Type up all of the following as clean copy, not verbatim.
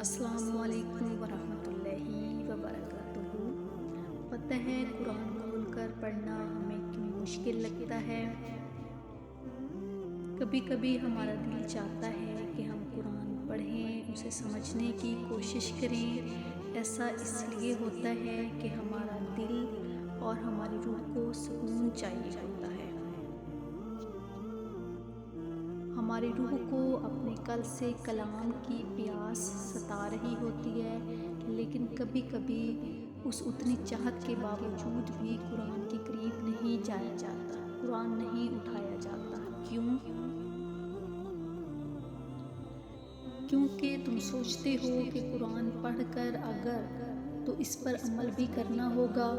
السلام علیکم ورحمۃ اللہ وبرکاتہ۔ پتہ ہے قرآن کھول کر پڑھنا ہمیں کیوں مشکل لگتا ہے۔ کبھی کبھی ہمارا دل چاہتا ہے کہ ہم قرآن پڑھیں، اسے سمجھنے کی کوشش کریں۔ ایسا اس لیے ہوتا ہے کہ ہمارا دل اور ہماری روح کو سکون چاہیے ہوتا ہے۔ ہماری روح کو اپنے قلب سے کلام کی پیاس ستا رہی ہوتی ہے، لیکن کبھی کبھی اس اتنی چاہت کے باوجود بھی قرآن کے قریب نہیں جایا جاتا، قرآن نہیں اٹھایا جاتا۔ کیوں؟ کیونکہ تم سوچتے ہو کہ قرآن پڑھ کر اگر تو اس پر عمل بھی کرنا ہوگا،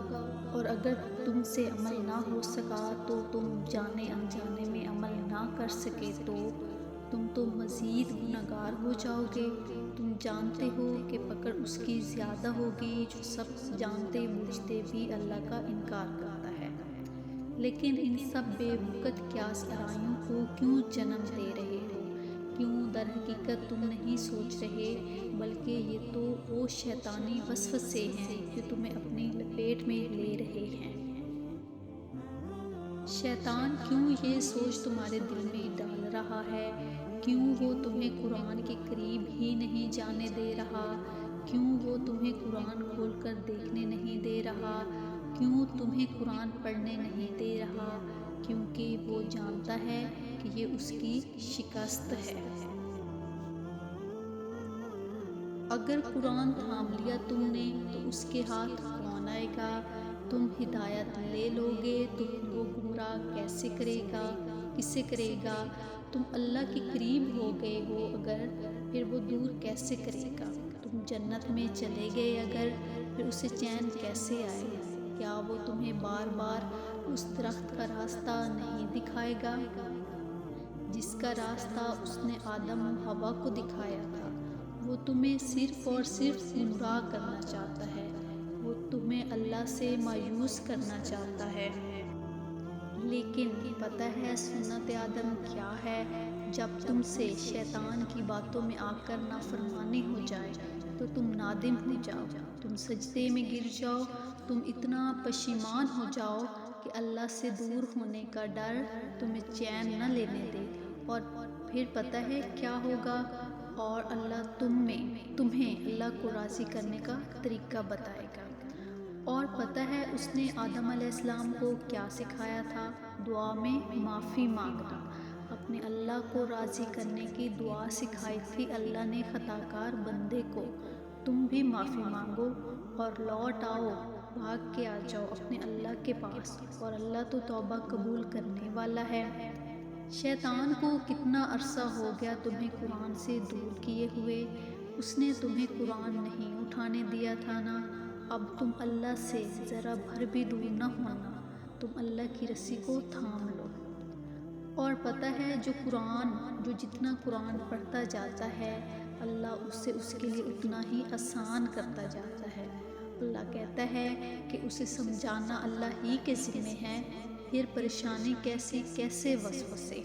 اور اگر تم سے عمل نہ ہو سکا تو تم جانے انجانے میں عمل نہ کر سکے تو مزید گنہگار ہو جاؤ گے۔ تم جانتے ہو کہ پکڑ اس کی زیادہ ہوگی جو سب جانتے بوجھتے بھی اللہ کا انکار کرتا ہے۔ لیکن ان سب بے وقت قیاس آرائیوں کو کیوں جنم دے رہے ہو؟ کیوں در حقیقت تم نہیں سوچ رہے، بلکہ یہ تو وہ شیطانی وسوسے ہیں جو تمہیں اپنی لپیٹ میں لے رہے ہیں۔ شیطان کیوں یہ سوچ تمہارے دل میں ڈال رہا ہے؟ کیوں وہ تمہیں قرآن کے قریب ہی نہیں جانے دے رہا؟ کیوں وہ تمہیں قرآن کھول کر دیکھنے نہیں دے رہا؟ کیوں تمہیں قرآن پڑھنے نہیں دے رہا؟ کیونکہ وہ جانتا ہے کہ یہ اس کی شکست ہے۔ اگر قرآن تھام لیا تم نے تو اس کے ہاتھ کون آئے گا؟ تم ہدایت لے لو گے تو وہ گمراہ کیسے کرے گا؟ کسے کرے گا؟ تم اللہ کے قریب ہو گئے ہو اگر، پھر وہ دور کیسے کرے گا؟ تم جنت میں چلے گئے اگر، پھر اسے چین کیسے آئے گا؟ کیا وہ تمہیں بار بار اس درخت کا راستہ نہیں دکھائے گا جس کا راستہ اس نے آدم و حوا کو دکھایا تھا؟ وہ تمہیں صرف اور صرف گمراہ کرنا چاہتا ہے، وہ تمہیں اللہ سے مایوس کرنا چاہتا ہے۔ لیکن پتہ ہے سنت آدم کیا ہے؟ جب تم سے شیطان کی باتوں میں آ کر نافرمانی ہو جائے تو تم نادم ہو جاؤ، تم سجدے میں گر جاؤ، تم اتنا پشیمان ہو جاؤ کہ اللہ سے دور ہونے کا ڈر تمہیں چین نہ لینے دے، اور پھر پتہ ہے کیا ہوگا؟ اور اللہ تمہیں اللہ کو راضی کرنے کا طریقہ بتائے گا۔ اور پتہ ہے اس نے آدم علیہ السلام کو کیا سکھایا تھا؟ دعا میں معافی مانگنا۔ اپنے اللہ کو راضی کرنے کی دعا سکھائی تھی اللہ نے خطا کار بندے کو۔ تم بھی معافی مانگو اور لوٹ آؤ، بھاگ کے آ جاؤ اپنے اللہ کے پاس، اور اللہ تو توبہ قبول کرنے والا ہے۔ شیطان کو کتنا عرصہ ہو گیا تمہیں قرآن سے دور کیے ہوئے؟ اس نے تمہیں قرآن نہیں اٹھانے دیا تھا نا؟ اب تم اللہ سے ذرا بھر بھی دور نہ ہونا، تم اللہ کی رسی کو تھام لو۔ اور پتہ ہے جو جتنا قرآن پڑھتا جاتا ہے، اللہ اسے اس کے لیے اتنا ہی آسان کرتا جاتا ہے۔ اللہ کہتا ہے کہ اسے سمجھانا اللہ ہی کے ذمہ ہے، پھر پریشانی کیسے وسوسے۔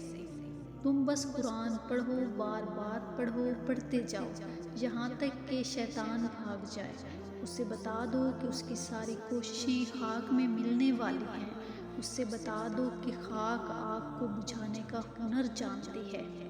تم بس قرآن پڑھو، بار بار پڑھو، پڑھتے جاؤ یہاں تک کہ شیطان بھاگ جائے۔ اسے بتا دو کہ اس کی ساری کوششیں خاک میں ملنے والی ہیں۔ اس سے بتا دو کہ خاک آگ کو بجھانے کا ہنر جانتی ہے۔